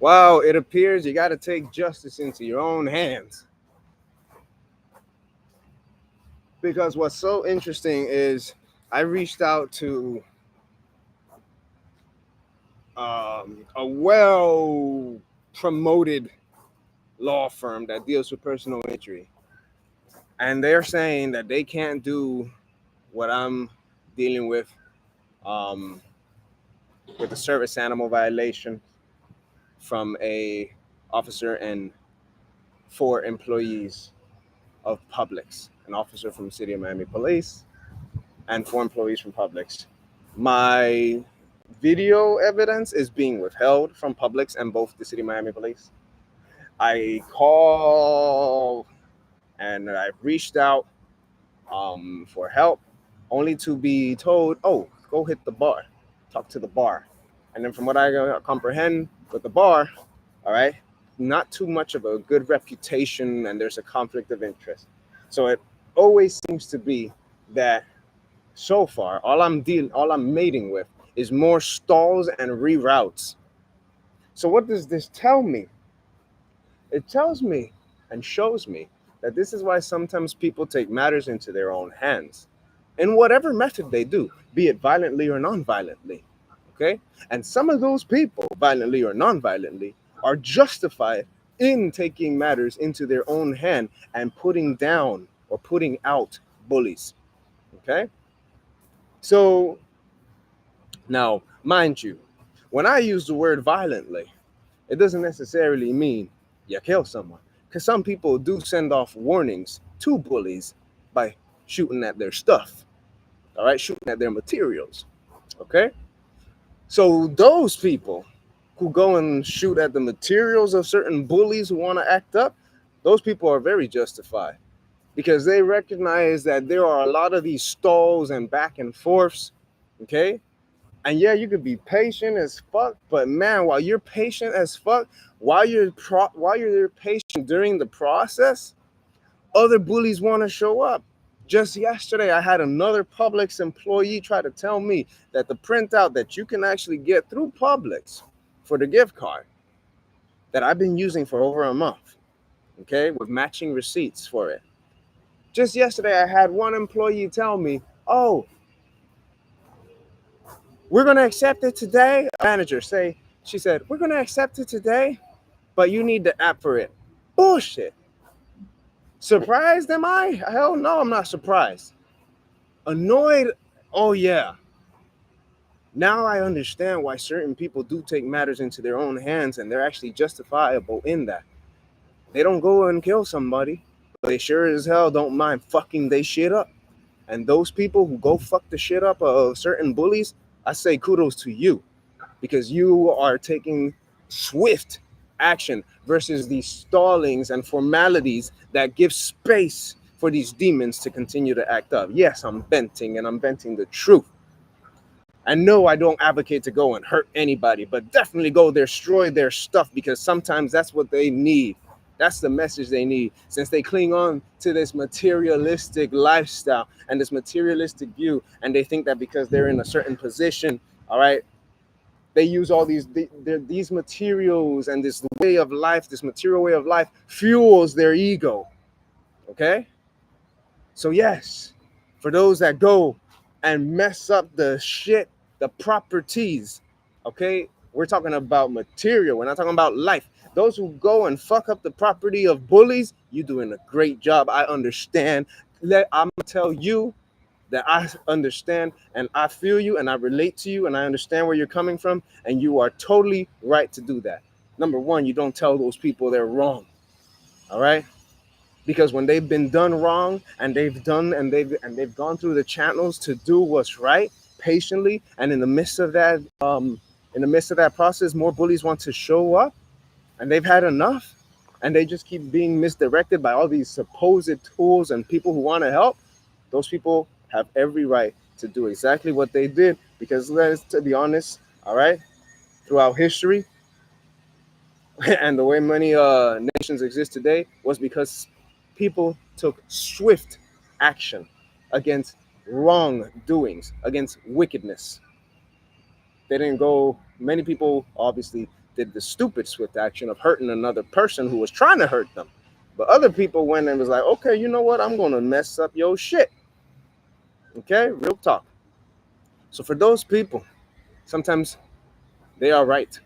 Well, it appears you got to take justice into your own hands. Because what's so interesting is I reached out to a well promoted law firm that deals with personal injury, and they're saying that they can't do what I'm dealing um, with a service animal violation from a officer and 4 employees of Publix, an officer from the City of Miami Police, and 4 employees from Publix. My video evidence is being withheld from Publix and both the City of Miami Police. I call and I reached out for help, only to be told, "Oh, go hit the bar, talk to the bar." And then, from what I comprehend with the bar, all right, not too much of a good reputation, and there's a conflict of interest. So it always seems to be that so far, all I'm mating with is more stalls and reroutes. So what does this tell me? It tells me and shows me that this is why sometimes people take matters into their own hands in whatever method they do, be it violently or non-violently. Okay? And some of those people, violently or non-violently, are justified in taking matters into their own hand and putting down or putting out bullies. Okay? So now, mind you, when I use the word violently, it doesn't necessarily mean you kill someone. Because some people do send off warnings to bullies by shooting at their stuff, all right, shooting at their materials. Okay? So those people who go and shoot at the materials of certain bullies who want to act up, those people are very justified because they recognize that there are a lot of these stalls and back and forths. Okay? And yeah, you could be patient as fuck, but man, while you're patient as fuck, while you're patient during the process, other bullies want to show up. Just yesterday, I had another Publix employee try to tell me that the printout that you can actually get through Publix for the gift card that I've been using for over a month, okay, with matching receipts for it. Just yesterday, I had one employee tell me, "Oh, we're going to accept it today." A manager she said, "We're going to accept it today, but you need the app for it." Bullshit. Surprised am I? Hell no, I'm not surprised. Annoyed? Oh yeah. Now I understand why certain people do take matters into their own hands and they're actually justifiable in that. They don't go and kill somebody, but they sure as hell don't mind fucking they shit up. And those people who go fuck the shit up of certain bullies, I say kudos to you because you are taking swift action versus these stallings and formalities that give space for these demons to continue to act up. Yes, I'm venting and I'm venting the truth. And no, I don't advocate to go and hurt anybody, but definitely go destroy their stuff because sometimes that's what they need. That's the message they need since they cling on to this materialistic lifestyle and this materialistic view. And they think that because they're in a certain position, all right, they use all these materials and this way of life, this material way of life fuels their ego. Okay? So, yes, for those that go and mess up the shit, the properties, okay? We're talking about material. We're not talking about life. Those who go and fuck up the property of bullies, you doing a great job. I understand. I'm gonna tell you that I understand and I feel you and I relate to you and I understand where you're coming from, and you are totally right to do that. Number one, you don't tell those people they're wrong. All right? Because when they've been done wrong and they've gone through the channels to do what's right patiently, and in the midst of that process, more bullies want to show up and they've had enough and they just keep being misdirected by all these supposed tools and people who want to help. Those people have every right to do exactly what they did because, let's to be honest, all right, throughout history and the way many nations exist today was because people took swift action against wrongdoings, against wickedness. They didn't go, many people obviously did the stupid swift action of hurting another person who was trying to hurt them. But other people went and was like, okay, you know what? I'm going to mess up your shit. Okay, real talk. So for those people, sometimes they are right.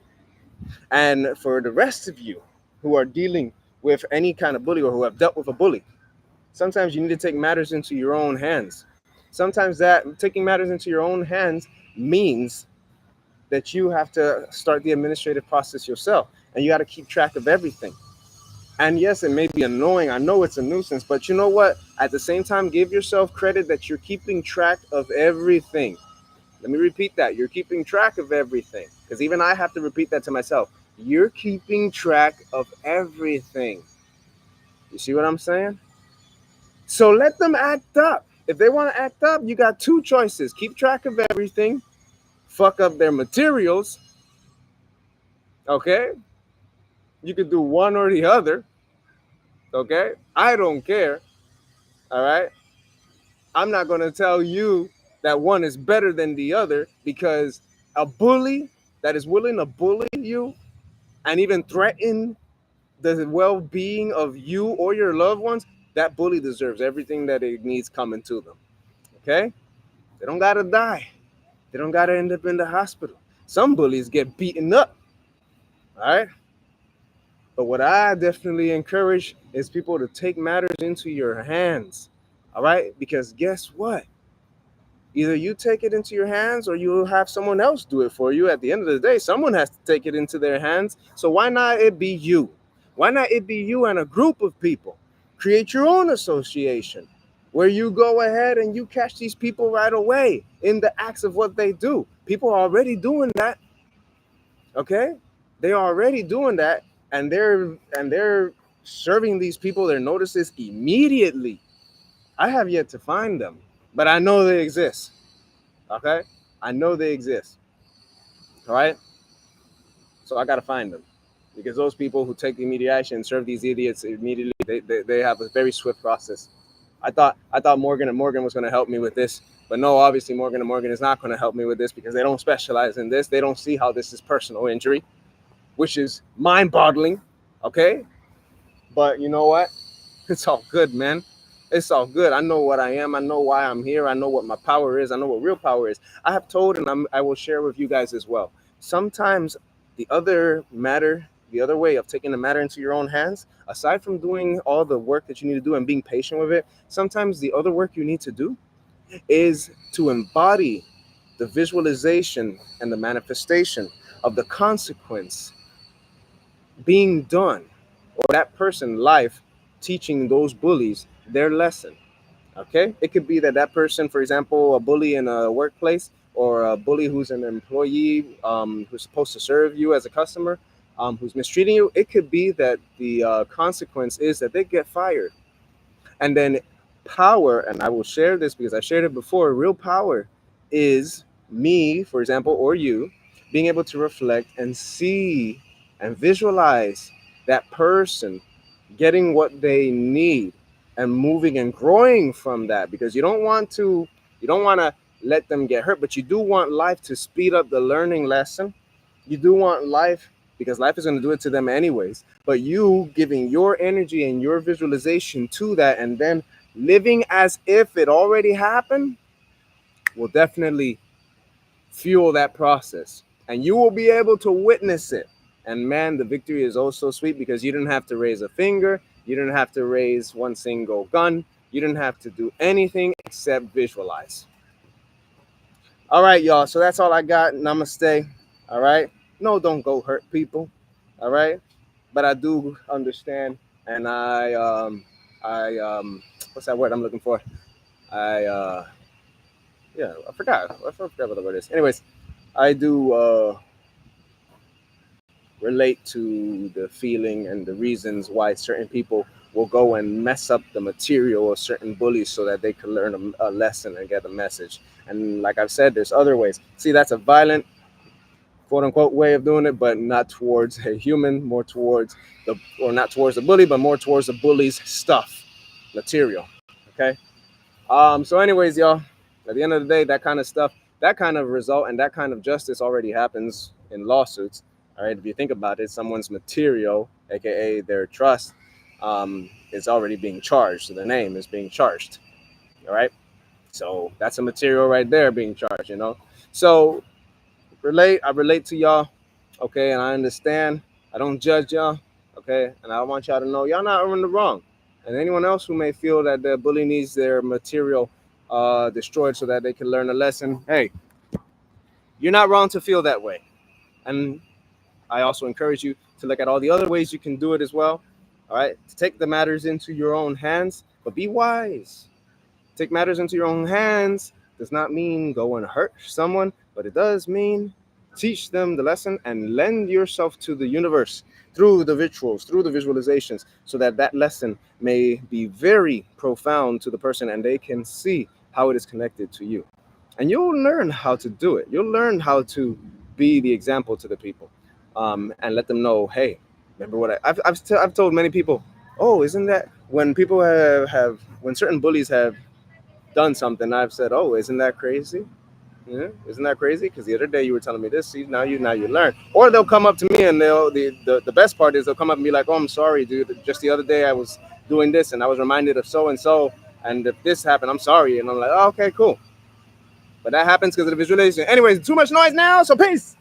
And for the rest of you who are dealing with any kind of bully or who have dealt with a bully, sometimes you need to take matters into your own hands. Sometimes that taking matters into your own hands means that you have to start the administrative process yourself, and you got to keep track of everything. And yes, it may be annoying. I know it's a nuisance, but you know what? At the same time, give yourself credit that you're keeping track of everything. Let me repeat that. You're keeping track of everything. Because even I have to repeat that to myself. You're keeping track of everything. You see what I'm saying? So let them act up. If they want to act up, you got two choices. Keep track of everything, fuck up their materials. Okay? You could do one or the other. Okay? I don't care. All right? I'm not going to tell you that one is better than the other, because a bully that is willing to bully you and even threaten the well-being of you or your loved ones, that bully deserves everything that it needs coming to them. Okay? They don't got to die. They don't got to end up in the hospital. Some bullies get beaten up. All right? But what I definitely encourage is people to take matters into your hands. All right? Because guess what? Either you take it into your hands or you'll have someone else do it for you. At the end of the day, someone has to take it into their hands. So why not it be you? Why not it be you and a group of people? Create your own association where you go ahead and you catch these people right away in the acts of what they do. People are already doing that. Okay? They are already doing that, and they're serving these people their notices immediately. I have yet to find them, but I know they exist. Okay? I know they exist. All right? So I got to find them, because those people who take the immediate action and serve these idiots immediately, they have a very swift process. I thought Morgan and Morgan was going to help me with this, but no, obviously Morgan and Morgan is not going to help me with this, because they don't specialize in this. They don't see how this is personal injury, which is mind-boggling. Okay? But you know what? It's all good, man. It's all good. I know what I am. I know why I'm here. I know what my power is. I know what real power is. I have told, and I will share with you guys as well. Sometimes the other way of taking the matter into your own hands, aside from doing all the work that you need to do and being patient with it, sometimes the other work you need to do is to embody the visualization and the manifestation of the consequence being done, or that person life teaching those bullies their lesson. Okay, it could be that person, for example, a bully in a workplace, or a bully who's an employee, who's supposed to serve you as a customer, who's mistreating you. It could be that the consequence is that they get fired. And then power, and I will share this because I shared it before, real power is me, for example, or you, being able to reflect and see and visualize that person getting what they need and moving and growing from that, because you don't want to let them get hurt, but you do want life to speed up the learning lesson. You do want life, because life is going to do it to them anyways, but you giving your energy and your visualization to that, and then living as if it already happened, will definitely fuel that process, and you will be able to witness it. And man, the victory is also sweet, because you didn't have to raise a finger, you didn't have to raise one single gun, you didn't have to do anything except visualize. All right, y'all, so that's all I got. Namaste. All right, no, don't go hurt people. All right, but I do understand, and I what's that word I'm looking for? Yeah, I forgot what the word is. Anyways, I do relate to the feeling and the reasons why certain people will go and mess up the material of certain bullies so that they can learn a lesson and get a message. And like I've said, there's other ways. See, that's a violent, quote unquote, way of doing it, but not towards a human, more towards not towards the bully, but more towards the bully's stuff, material. Okay. So anyways, y'all, at the end of the day, that kind of stuff, that kind of result and that kind of justice already happens in lawsuits. All right, if you think about it, someone's material, aka their trust, is already being charged. So the name is being charged. All right, so that's a material right there being charged. So I relate to y'all, okay, and I understand. I don't judge y'all, okay, and I want y'all to know y'all not in the wrong. And anyone else who may feel that the bully needs their material destroyed so that they can learn a lesson, hey, you're not wrong to feel that way. And I also encourage you to look at all the other ways you can do it as well. All right, to take the matters into your own hands, but be wise. Take matters into your own hands does not mean go and hurt someone, but it does mean teach them the lesson and lend yourself to the universe through the rituals, through the visualizations, so that that lesson may be very profound to the person and they can see how it is connected to you. And you'll learn how to do it. You'll learn how to be the example to the people, and let them know, hey, remember what I've told many people, oh, isn't that when people when certain bullies have done something, I've said, "Oh, isn't that crazy? Yeah, isn't that crazy? Because the other day you were telling me this. See, now you learn." Or they'll come up to me and the best part is they'll come up and be like, "Oh, I'm sorry, dude. Just the other day I was doing this and I was reminded of so and so, and if this happened, I'm sorry." And I'm like, oh, "Okay, cool." But that happens because of the visualization. Anyways, too much noise now, so peace.